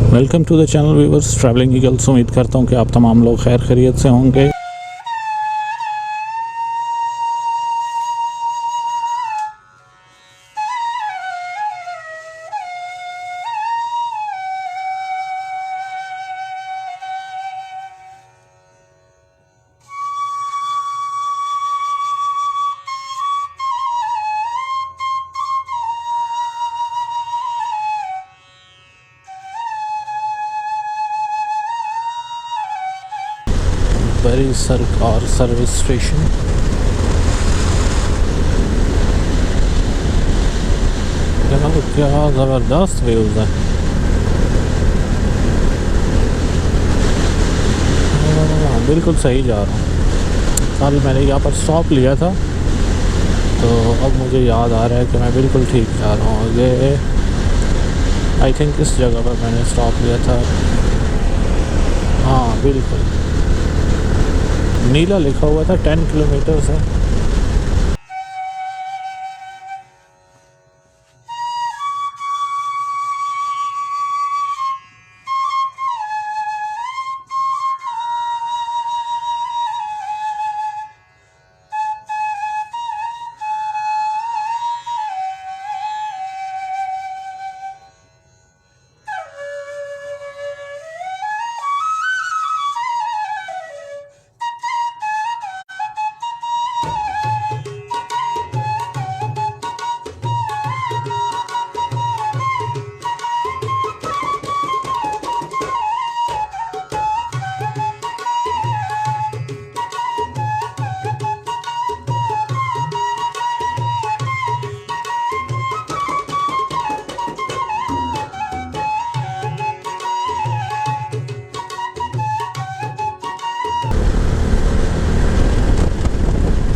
Welcome to the channel viewers traveling eagles. उम्मीद करता हूँ कि आप तमाम लोग खैर खैरियत से होंगे। बड़ी सरकार सर्विस स्टेशन। क्या ज़बरदस्त व्यूज़ है। बिल्कुल सही जा रहा हूँ। कल मैंने यहाँ पर स्टॉप लिया था तो अब मुझे याद आ रहा है कि मैं बिल्कुल ठीक जा रहा हूँ। ये आई थिंक इस जगह पर मैंने स्टॉप लिया था। हाँ बिल्कुल, नीला लिखा हुआ था 10 किलोमीटर्स है।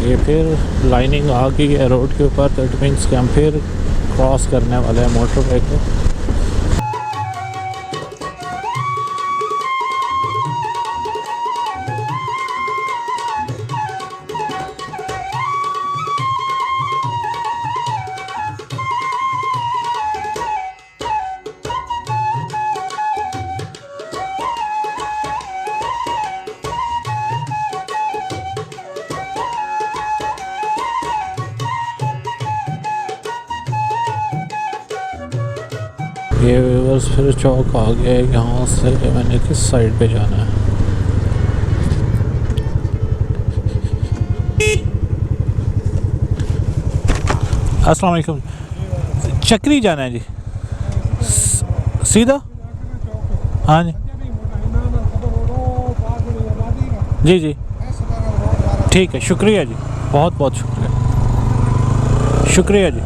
ये फिर लाइनिंग आ गई है रोड के ऊपर, दैट मीन्स कि हम फिर क्रॉस करने वाले हैं मोटरवे को। ये व्यूवर्स फिर चौक आ गया है। यहाँ से मैंने किस साइड पे जाना है? अस्सलाम वालेकुम। चक्री जाना है जी? सीधा? हाँ जी जी जी, ठीक है, शुक्रिया जी, बहुत बहुत शुक्रिया, शुक्रिया जी।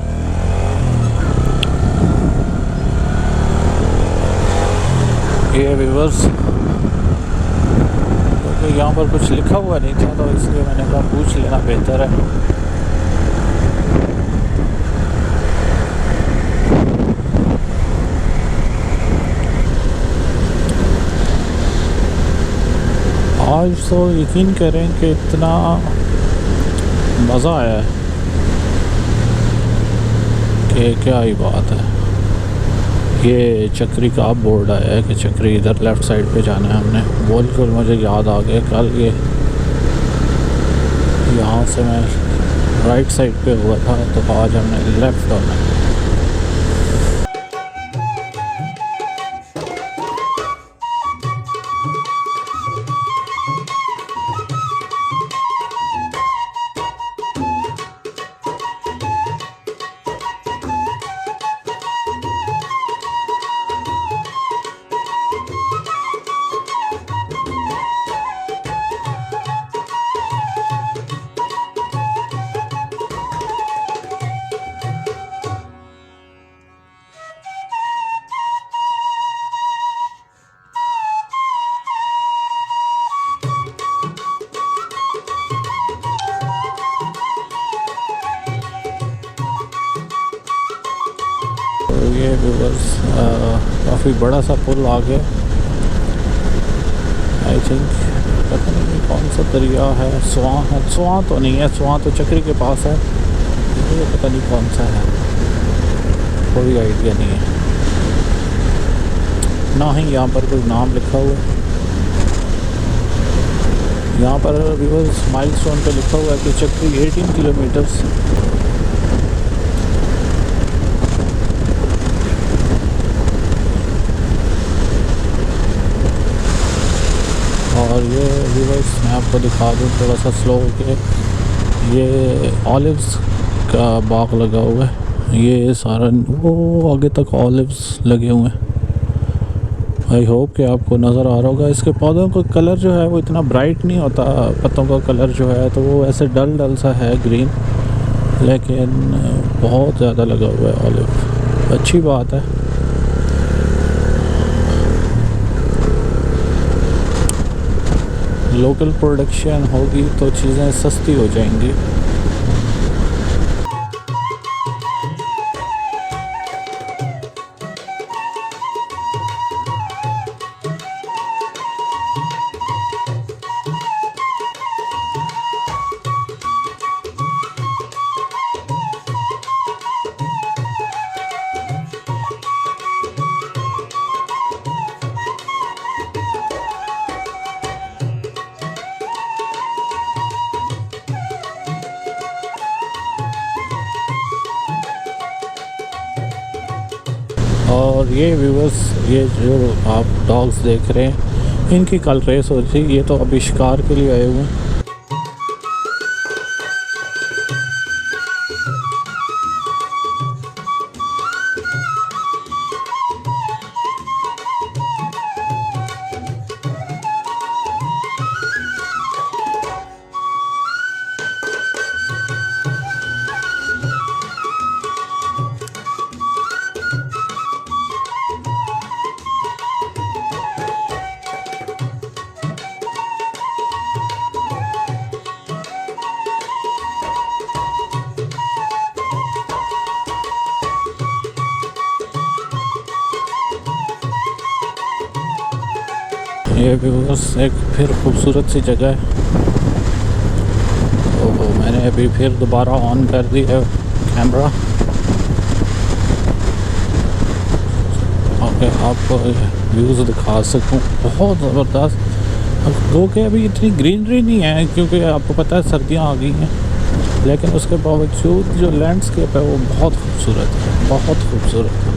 ये व्यूवर्स, क्योंकि यहाँ पर कुछ लिखा हुआ नहीं था तो इसलिए मैंने कहा पूछ लेना बेहतर है। आज तो यकीन करें कि इतना मज़ा आया है कि क्या ही बात है। ये चक्री का अब बोर्ड आया है कि चक्री इधर लेफ़्ट साइड पे जाना है हमने। बिल्कुल मुझे याद आ गया, कल ये यहाँ से मैं राइट साइड पे हुआ था तो आज हमने लेफ़्ट होना है। ये व्यूवर्स काफ़ी बड़ा सा पुल आ गया। आई थिंक पता नहीं कौन सा दरिया है, स्वां है, स्वां तो नहीं है, स्वां तो चक्री के पास है, ये पता नहीं कौन सा है, कोई आइडिया नहीं है। ना ही यहाँ पर कोई नाम लिखा हुआ है। यहाँ पर व्यूअर्स माइलस्टोन पे लिखा हुआ है कि चक्री 18 किलोमीटर्स। और ये व्यूअर्स मैं आपको दिखा दूँ थोड़ा सा स्लो के, ये ऑलिव्स का बाग लगा हुआ है। ये सारा वो आगे तक ऑलिव्स लगे हुए हैं। आई होप कि आपको नज़र आ रहा होगा। इसके पौधों का कलर जो है वो इतना ब्राइट नहीं होता, पत्तों का कलर जो है तो वो ऐसे डल डल सा है ग्रीन, लेकिन बहुत ज़्यादा लगा हुआ है ऑलिव। अच्छी बात है। लोकल प्रोडक्शन होगी तो चीज़ें सस्ती हो जाएंगी। और ये व्यूअर्स, ये जो आप डॉग्स देख रहे हैं इनकी कल रेस हो रही थी। ये तो अभी शिकार के लिए आए हुए हैं। ये भी बस एक फिर खूबसूरत सी जगह है। तो मैंने अभी फिर दोबारा ऑन कर दी है कैमरा, ओके आपको व्यूज़ दिखा सकूं। बहुत ज़बरदस्त। गो के अभी इतनी ग्रीनरी नहीं है क्योंकि आपको पता है सर्दियां आ गई हैं, लेकिन उसके बावजूद जो लैंडस्केप है वो बहुत खूबसूरत है, बहुत खूबसूरत है।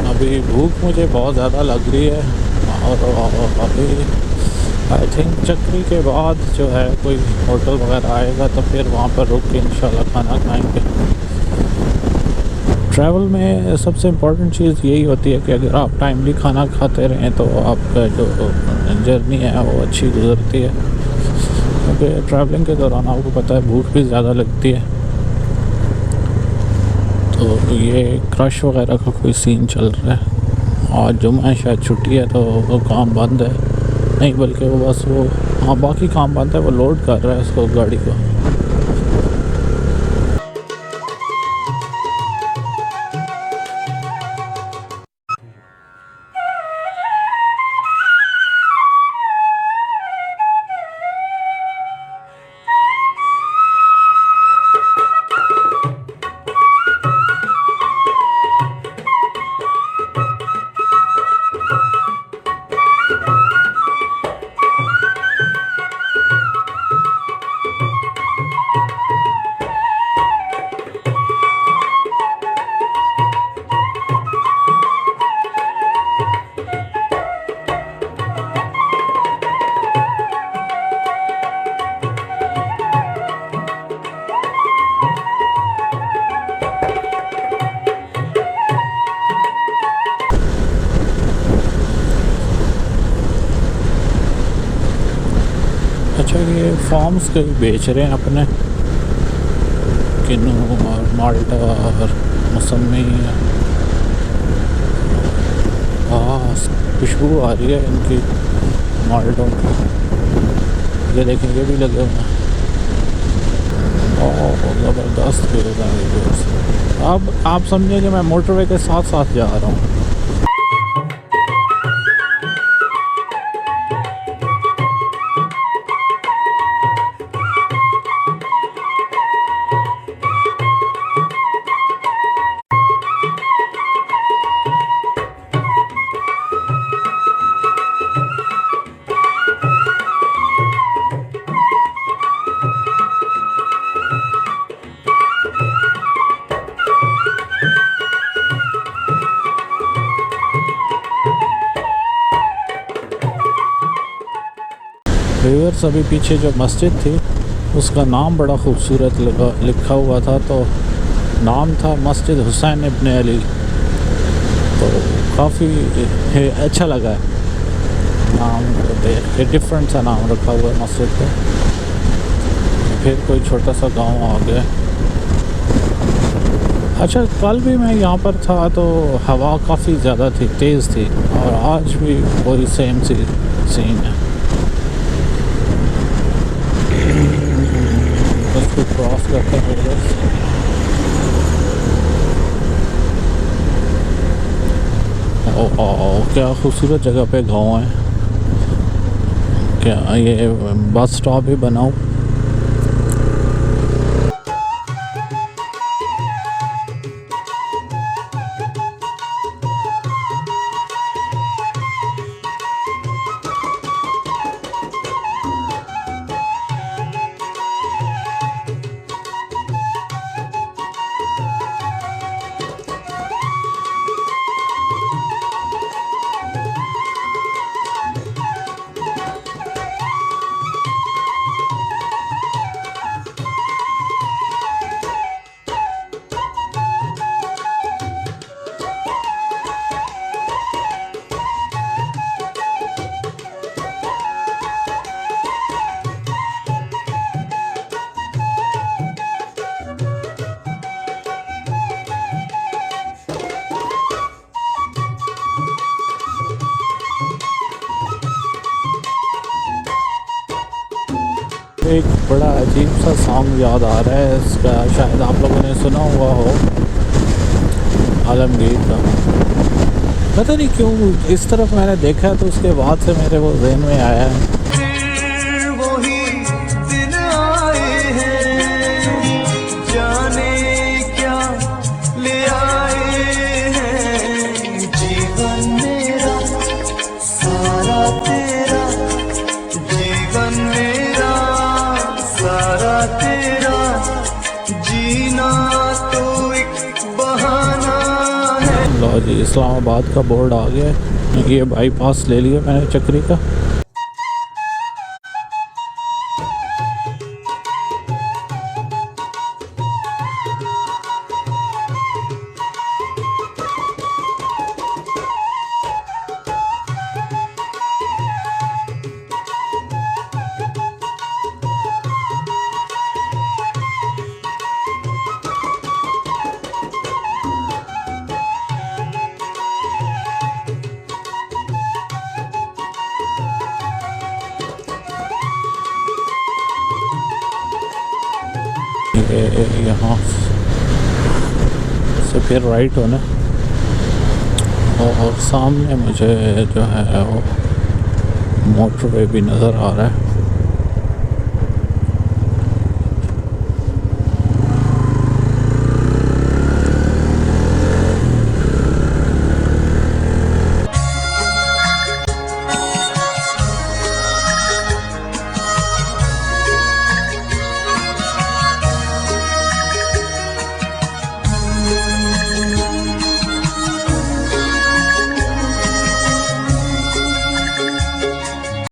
अभी भूख मुझे बहुत ज़्यादा लग रही है और अभी आई थिंक चक्री के बाद जो है कोई होटल वगैरह आएगा तो फिर वहाँ पर रुक के इंशाल्लाह खाना खाएंगे। ट्रैवल में सबसे इम्पोर्टेंट चीज़ यही होती है कि अगर आप टाइमली खाना खाते रहें तो आपका जो जर्नी है वो अच्छी गुजरती है, क्योंकि ट्रैवलिंग के दौरान आपको पता है भूख भी ज़्यादा लगती है। तो ये क्रश वगैरह का कोई सीन चल रहा है। आज जुम्मा शायद छुट्टी है तो वो काम बंद है, नहीं बल्कि वो बस वो हाँ बाकी काम बंद है, वो लोड कर रहा है उसको गाड़ी को। ये फार्म्स कहीं बेच रहे हैं अपने, किन्नू और माल्टा और मौसमी। हाँ, खुशबू आ रही है इनकी माल्टों की। ये देखें, ये भी लगे हुए हैं। और ज़बरदस्त व्यूज़ हैं। अब आप समझिए कि मैं मोटरवे के साथ साथ जा रहा हूँ। व्यूअर्स, अभी पीछे जो मस्जिद थी उसका नाम बड़ा खूबसूरत लिखा हुआ था, तो नाम था मस्जिद हुसैन इब्न अली। तो काफ़ी अच्छा लगा है नाम देख के, डिफरेंट सा नाम रखा हुआ है मस्जिद का। फिर कोई छोटा सा गांव आ गया। अच्छा, कल भी मैं यहाँ पर था तो हवा काफ़ी ज़्यादा थी, तेज़ थी, और आज भी वही सेम सी सीन है। उसको क्रॉस करते हैं। ओ, क्या खूबसूरत जगह पे गांव है। क्या ये बस स्टॉप ही बनाऊं? एक बड़ा अजीब सा सॉन्ग याद आ रहा है इसका, शायद आप लोगों ने सुना हुआ हो, आलमगीर का। पता नहीं क्यों इस तरफ मैंने देखा तो उसके बाद से मेरे वो ज़हन में आया है। लो जी, इस्लामाबाद का बोर्ड आ गया। ये बाईपास ले लिया मैंने चक्री का। यहाँ से फिर राइट होना, और सामने मुझे जो है वो मोटरवे भी नज़र आ रहा है।